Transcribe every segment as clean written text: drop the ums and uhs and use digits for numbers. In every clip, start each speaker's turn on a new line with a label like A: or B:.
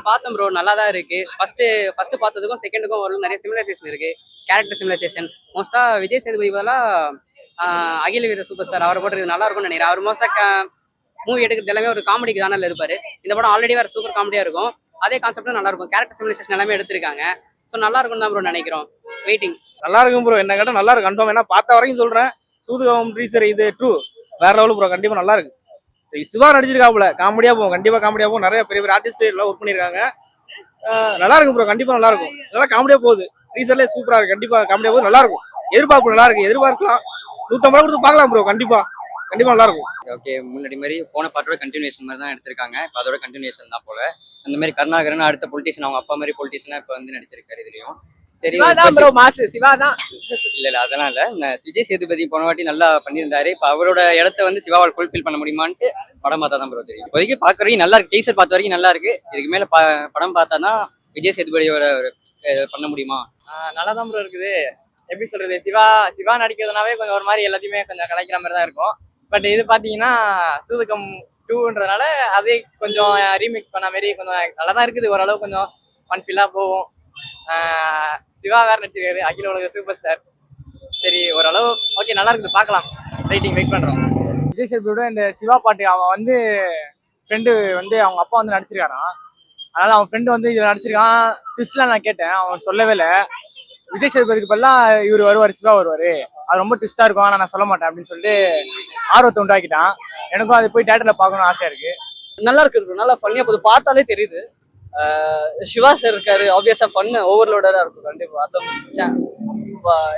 A: பார்த்தேன் ப்ரோ. நல்லா தான் இருக்கு. ஃபர்ஸ்ட் பார்த்ததுக்கும் செகண்டுக்கும் ஓரளவு நிறைய சிமிலரைசேஷன் இருக்கு. கேரக்டர் சிமிலரைசேஷன். மோஸ்ட்டா விஜய் சேதுபதி பதிலா அகில வீர சூப்பர் ஸ்டார் அவரை போட்டுருக்கு நல்லா இருக்கும்னு நினைக்கிறேன். அவர் மோஸ்ட்டா மூவி எடுக்கிறது எல்லாமே ஒரு காமெடிக்கு தானே இருப்பாரு. இந்த படம் ஆல்ரெடி வேற சூப்பர் காமெடியா இருக்கும். அதே கான்செப்ட்டும் நல்லா இருக்கும். கேரக்டர் சிமிலரைசேஷன் எல்லாமே எடுத்திருக்காங்க. ஸோ நல்லா இருக்கும்னு தான் ப்ரோ நினைக்கிறோம். வெயிட்டிங்.
B: நல்லா இருக்கும் ப்ரோ. என்ன கேட்டால் நல்லா இருக்கும் கன்ஃபார்ம். ஏன்னா பார்த்த வரைக்கும் சொல்றேன். சூதுகம் டீசர் இது 2 வேற லெவல் ப்ரோ. கண்டிப்பா நல்லா இருக்கு. சிவா நடிச்சிருக்காப்புல காமெடியா போகும். கண்டிப்பா காமெடியா போகும். நிறைய பெரிய பெரிய ஆர்டிஸ்ட் எல்லாம் ஒர்க் பண்ணிருக்காங்க. நல்லா இருக்கும் ப்ரோ. கண்டிப்பா நல்லா இருக்கும். நல்லா காமெடியா போகுது. டீசர்லேயே சூப்பரா இருக்கு. கண்டிப்பா காமெடியா போகுது. நல்லா இருக்கும். எதிர்பார்ப்பு நல்லா இருக்கு. எதிர்பார்க்கலாம் 150 கொடுத்து பார்க்கலாம் ப்ரோ. கண்டிப்பா நல்லா இருக்கும்.
C: ஓகே, முன்னாடி மாதிரி போன பாட்டோட கண்டினியூஷன் மாதிரி தான் எடுத்திருக்காங்க. இப்போ அதோட கண்டினியூஷன் தான் போல. அந்த மாதிரி கருணாகரன் அடுத்த பொலிட்டிஷியன் அவங்க அப்பா மாதிரி பொலிட்டிஷியனா இப்போ வந்து நடிச்சிருக்காரு. இதுலயும் சரி
A: ப்ரோ மாசு சிவா தான்.
C: இல்ல அதெல்லாம் இல்ல. விஜய் சேதுபதி போன வாட்டி நல்லா பண்ணியிருந்தாரு. இப்போ அவரோட இடத்த வந்து சிவாவால் ஃபுல்ஃபில் பண்ண முடியுமான்ட்டு படம் பார்த்தா தான் ப்ரோ தெரியும். இப்போதைக்கு பார்க்க வரைக்கும் நல்லா இருக்கு. டீசர் பார்த்த வரைக்கும் நல்லா இருக்கு. இதுக்கு மேல படம் பார்த்தா தான் விஜய் சேதுபதியோட பண்ண முடியுமா.
D: நல்லா தான் ப்ரோ இருக்குது. எப்படி சொல்றது, சிவா நடிக்கிறதுனாவே கொஞ்சம் ஒரு மாதிரி எல்லாத்தையுமே கொஞ்சம் கலைக்கிற மாதிரி தான் இருக்கும். பட் இது பார்த்தீங்கன்னா சூதுகம் 2ன்றதுனால அதே கொஞ்சம் ரீமிக்ஸ் பண்ண மாதிரி கொஞ்சம் நல்லா தான் இருக்குது. ஓரளவு கொஞ்சம் ஃபன்ஃபில்லாக போகும். சிவா வேற நடிச்சிருக்காரு, அகில உலக சூப்பர் ஸ்டார். சரி ஓரளவு ஓகே நல்லா இருக்குது, பார்க்கலாம். வெயிட் பண்ணுறோம்.
B: விஜய் சேதுபதியோட இந்த சிவா பாட்டு அவன் வந்து ஃப்ரெண்டு வந்து அவங்க அப்பா வந்து நடிச்சிருக்காரான். அதனால அவன் ஃப்ரெண்டு வந்து இதில் நடிச்சிருக்கான். ட்விஸ்ட்லாம் நான் கேட்டேன், அவன் சொல்லவே இல்லை. விஜய் சேதுபதிக்கு பதிலாக இவர் வருவார், சிவா வருவார், அது ரொம்ப ட்விஸ்டாக இருக்கும், ஆனால் நான் சொல்ல மாட்டேன் அப்படின்னு சொல்லிட்டு ஆர்வத்தை உண்டாக்கிட்டான். எனக்கும் அது போய் தேட்டரில் பார்க்கணும்னு ஆசையாக இருக்கு.
A: நல்லா இருக்குது. நல்லா ஃபன்னியாக போகுது. பார்த்தாலே தெரியுது. சிவா சார் இருக்காரு. ஆப்வியஸா ஃபன் ஓவர்லோடா இருக்கும். கண்டிப்பா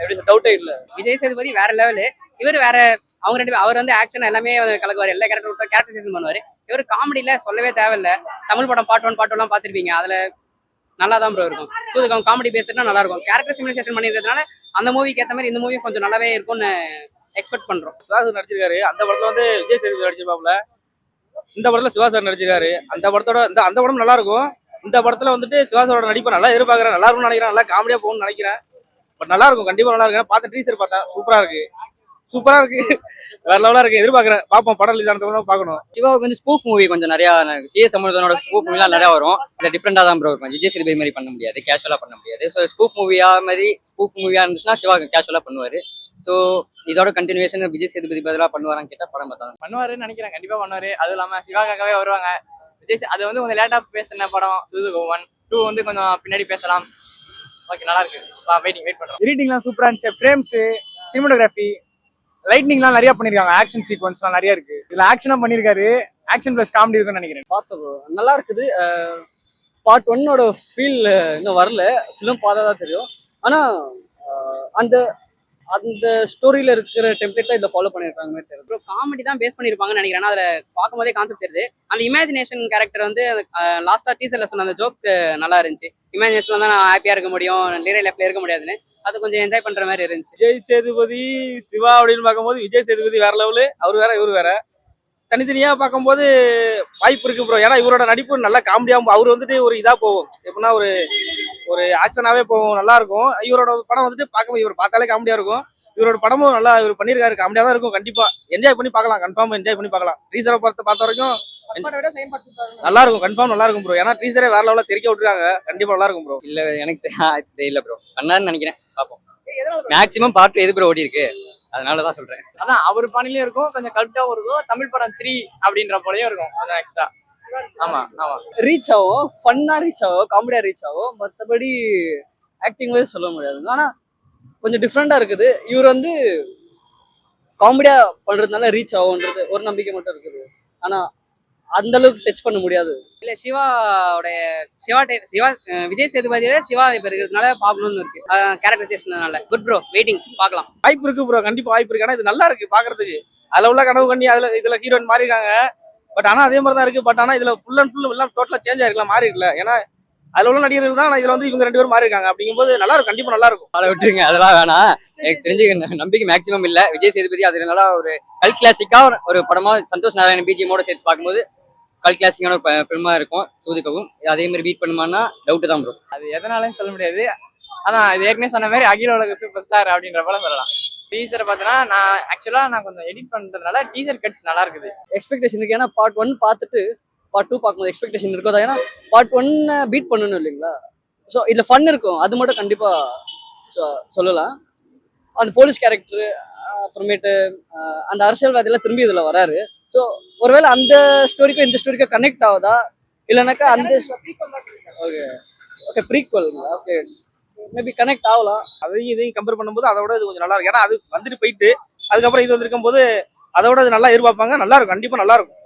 A: எப்படி டவுட்டே இல்லை. விஜய் சேதுபதி வேற லெவலு. இவர் வேற. அவங்க ரெண்டு அவர் வந்து ஆக்ஷன் எல்லாமே கலக்குவார். எல்லா கேரக்டரைசேஷன் பண்ணுவார். இவர் காமெடியில சொல்லவே தேவையில்லை. தமிழ் படம் பார்ட் 1 பார்ட் 2 பார்த்துருப்பீங்க. அதுல நல்லா தான் ப்ரோ இருக்கும். ஸோ இதுக்கு காமெடி பேசுறதுனா நல்லா இருக்கும். கேரக்டர் சிமிலேஷன் பண்ணிருக்கிறதுனால அந்த மூவிக்கு ஏற்ற மாதிரி இந்த மூவி கொஞ்சம் நல்லாவே இருக்கும்னு எக்ஸ்பெக்ட் பண்றோம்.
B: சிவா சார் நடிச்சிருக்காரு. அந்த படத்துல வந்து விஜய் சேதுபதி நடிச்சிருப்பாப்ல. இந்த படத்துல சிவா சார் நடிச்சிருக்காரு. அந்த படத்தோட அந்த படம் நல்லா இருக்கும். இந்த படத்துல வந்துட்டு சிவா சாரோட நடிப்பை நல்லா எதிர்பார்க்கறேன். நல்லா இருக்கும்னு நினைக்கிறேன். நல்லா காமெடியா போகும்னு நினைக்கிறேன். பட் நல்லா இருக்கும். கண்டிப்பா நல்லா இருக்கு. பார்த்த டீசர் பார்த்தேன். சூப்பரா இருக்கு. வேற லெவலா இருக்கு. எதிர்பார்க்கறேன். பார்ப்போம். படம் ரிலீஸ் ஆனதுக்கு தான் பார்க்கணும்.
C: சிவாவுக்கு வந்து ஸ்பூஃப் மூவி கொஞ்சம் நிறையா சிஎஸ் சமுதாயோட ஸ்பூஃப் மூவிலாம் நிறையா வரும். இல்லை டிஃப்ரெண்டாக தான் ப்ரோ இருக்கும். விஜய் சேதுபதி மாதிரி பண்ண முடியாது, கேஷுவலாக பண்ண முடியாது. ஸோ ஸ்பூஃப் மூவியாக இருந்துச்சுன்னா சிவா கேஷுவலாக பண்ணுவார். ஸோ இதோட கண்டினியூஷன் விஜய் சேதுபதி பதிலாக பண்ணுவாரான்னு கேட்டால் படம் பார்த்தா
D: பண்ணுவாருன்னு நினைக்கிறேன். கண்டிப்பாக பண்ணுவார். அதுவும் இல்லாமல் சிவாக்காகவே வருவாங்க. அது வந்து கொஞ்சம் லேட்டாக பேசின படம் சூதுகம் 1, 2 வந்து கொஞ்சம் பின்னாடி பேசலாம். ஓகே நல்லா இருக்கு. வெயிட் பண்ணுறோம்.
B: எடிட்டிங்லாம் சூப்பராக இருந்துச்சு. ஃப்ரேம்ஸு, சினிமோட்டோகிராஃபி, லைட்னிங்லாம் நிறைய பண்ணிருக்காங்க. ஆக்ஷன் சீக்வன்ஸ்லாம் நிறைய இருக்கு. இதுல ஆக்ஷனா பண்ணிருக்காரு. ஆக்ஷன் பிளஸ் காமெடி இருக்குன்னு நினைக்கிறேன்.
A: பார்த்தோம் நல்லா இருக்குது. பார்ட் 1ஓட ஃபீல் இன்னும் வரல. ஃபிலிம் பார்த்தா தான் தெரியும். ஆனா அந்த அந்த ஸ்டோரியில இருக்கிற டெம்ப்ளேட் தான் இதை ஃபாலோ பண்ணிருக்காங்க. தெரியும் காமெடி தான் பேஸ் பண்ணிருப்பாங்கன்னு நினைக்கிறேன். அதுல பார்க்கும்போதே கான்செப்ட் தெரியுது. அந்த இமேஜினேஷன் கேரக்டர் வந்து லாஸ்டா டீசர்ல சொன்ன அந்த ஜோக் நல்லா இருந்துச்சு. இமேஜினேஷன்ல தான் நான் ஹாப்பியா இருக்க முடியும், ரியல் லைஃப்ல இருக்க முடியாதுன்னு. அது கொஞ்சம் என்ஜாய் பண்ற மாதிரி இருந்துச்சு.
B: விஜய் சேதுபதி சிவா அப்படின்னு பார்க்கும்போது விஜய் சேதுபதி வேற லெவலு. அவர் வேற இவர் வேற. தனித்தனியா பார்க்கும்போது வாய்ப்பு இருக்கு ப்ரோ. ஏன்னா இவரோட நடிப்பு நல்லா காமெடியாகவும் அவர் வந்துட்டு ஒரு இதா போகும். எப்படின்னா ஒரு ஆக்ஷனாவே போகும். நல்லா இருக்கும். இவரோட படம் வந்துட்டு பார்க்கும்போது இவர் பார்த்தாலே காமெடியா இருக்கும். இவரோட படமும் நல்லா இவர் பண்ணியிருக்காரு. காமெடியா தான் இருக்கும். கண்டிப்பா என்ஜாய் பண்ணி பார்க்கலாம். கன்ஃபார்ம் என்ஜாய் பண்ணி பார்க்கலாம். டீசரை பார்த்த வரைக்கும் நல்லா இருக்கும். கன்ஃபார்ம் நல்லா இருக்கும் ப்ரோ. ஏன்னா டீசரே வேற லெவலில் தெரிக்க விட்டுருக்காங்க. கண்டிப்பா நல்லா இருக்கும் ப்ரோ.
C: இல்ல எனக்கு தெரியல ப்ரோ. பண்ணாருன்னு நினைக்கிறேன். பார்ப்போம். மேக்ஸிமம் பார்ட் எது ப்ரோ ஓடி இருக்கு, அதனாலதான் சொல்றேன்.
D: அதான் அவர் பாணிலையும் இருக்கும், கொஞ்சம் கல்ட்டாவும் இருக்கும். தமிழ் படம் 3 அப்படின்ற போலயும் இருக்கும் கொஞ்சம் எக்ஸ்ட்ரா. ஆமா
A: ரீச் ஆகும். ஃபன்னா ரீச் ஆகும். காமெடியா ரீச் ஆகும். மற்றபடி ஆக்டிங் வைஸ் சொல்ல முடியாது. ஆனா கொஞ்சம் டிஃப்ரெண்டா இருக்குது. இவர் வந்து காமெடியா பண்றதுனால ரீச் ஆகும்ன்றது ஒரு நம்பிக்கை மட்டும் இருக்குது. ஆனா அந்த அளவுக்கு டச் பண்ண முடியாது. இல்ல விஜய் சேதுபதியில சிவா இப்ப இருக்கிறதுனால பார்க்கணும்னு இருக்கு. கேரக்டரைசேஷனால குட் ப்ரோ. வெயிட்டிங் பார்க்கலாம்.
B: வாய்ப்பு இருக்கு ப்ரோ. கண்டிப்பா வாய்ப்பு இருக்கு. ஆனா இது நல்லா இருக்கு பாக்குறதுக்கு. அதுல உள்ள கனவு கண்ணி இதுல ஹீரோயின் மாறி இருக்காங்க. பட் ஆனா அதே மாதிரி தான் இருக்கு. பட் ஆனா இதுல ஃபுல் அண்ட் ஃபுல் எல்லாம் டோட்டலா சேஞ்ச் ஆயிருக்கலாம், மாறி இருக்குல்ல. ஏன்னா அதுல உள்ள நடிகர்கள் தான். இதுல வந்து இவங்க 2 பேரும் மாறி இருக்காங்க. அப்படிங்கும்போது நல்லா இருக்கும். கண்டிப்பா நல்லா இருக்கும்.
C: அதை விட்டுருங்க, அதெல்லாம் வேணாம். எனக்கு தெரிஞ்சு நம்பிக்கை மேக்ஸிமம் இல்ல. விஜய் சேதுபதி அதனால ஒரு கல் கிளாசிக்கா ஒரு படமா சந்தோஷ் நாராயணன் பிஜிஎமோட சேர்த்து பார்க்கும்போது கல் கிளாசிக்கான ஃபிலிமா இருக்கும். சூதுகவும் அதே மாதிரி பீட் பண்ணுமான்னா டவுட் தான் ப்ரோ.
D: அது எதனாலும் சொல்ல முடியாது. அதான் இது ஏற்கனவே சொன்ன மாதிரி அகில உலக சூப்பர் ஸ்டார் அப்படின்ற போல சொல்லலாம். டீசரை பார்த்தோன்னா நான் கொஞ்சம் எடிட் பண்றதுனால டீசர் கட்ஸ் நல்லா இருக்குது.
A: எக்ஸ்பெக்டேஷன் இருக்கு. ஏன்னா பார்ட் 1 பார்த்துட்டு பார்ட் 2 பார்க்கும்போது எக்ஸ்பெக்டேஷன் இருக்கும் தான். ஏன்னா பார்ட் 1 பீட் பண்ணணும் இல்லைங்களா. ஸோ இதில் ஃபன் இருக்கும், அது மட்டும் கண்டிப்பாக சொல்லலாம். அந்த போலீஸ் கேரக்டர், அப்புறமேட்டு அந்த அரசியல்வாதியெல்லாம் திரும்பி இதில் வராரு. ஸோ ஒருவேளை அந்த ஸ்டோரிக்கும் இந்த ஸ்டோரிக்கும் கனெக்ட் ஆகுதா, இல்லைனாக்கா அந்த ஓகே ஓகே ப்ரீக்வல்ங்களா, ஓகே மேபி கனெக்ட் ஆகலாம்.
B: அதையும் இதையும் கம்பேர் பண்ணும்போது அதோட இது கொஞ்சம் நல்லா இருக்கும். ஏன்னா அது வந்துட்டு போயிட்டு அதுக்கப்புறம் இது வந்திருக்கும் போது அதோட அது நல்லா எதிர்பார்ப்பாங்க. நல்லா இருக்கும், கண்டிப்பா நல்லா இருக்கும்.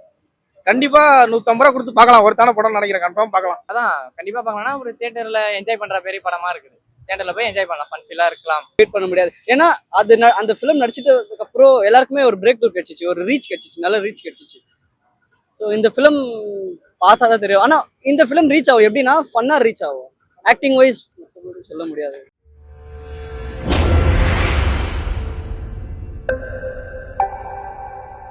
B: கண்டிப்பா 150 ரூபா கொடுத்து பார்க்கலாம், ஒருத்தான படம் நினைக்கிறேன், கன்ஃபார்ம் பார்க்கலாம்.
D: அதான் கண்டிப்பா பார்க்கலாம்னா ஒரு தியேட்டர்ல என்ஜாய் பண்ற பெரிய படமா இருக்குது. தியேட்டர்ல போய் என்ஜாய் பண்ணலாம், ஃபன் ஃபீலா இருக்கலாம்.
A: வெயிட் பண்ண முடியாது. ஏன்னா அது அந்த ஃபிலிம் நடிச்சிட்டதுக்கு அப்புறம் எல்லாருக்குமே ஒரு பிரேக் த்ரூ கிடைச்சிச்சு, ஒரு ரீச் கிடைச்சிச்சு, நல்ல ரீச் கிடைச்சிச்சு. ஸோ இந்த ஃபிலிம் பார்த்தா தான் தெரியும். ஆனால் இந்த ஃபிலிம் ரீச் ஆகும் எப்படின்னா ஃபன்னாக ரீச் ஆகும். ஆக்டிங் வைஸ் சொல்ல முடியாது.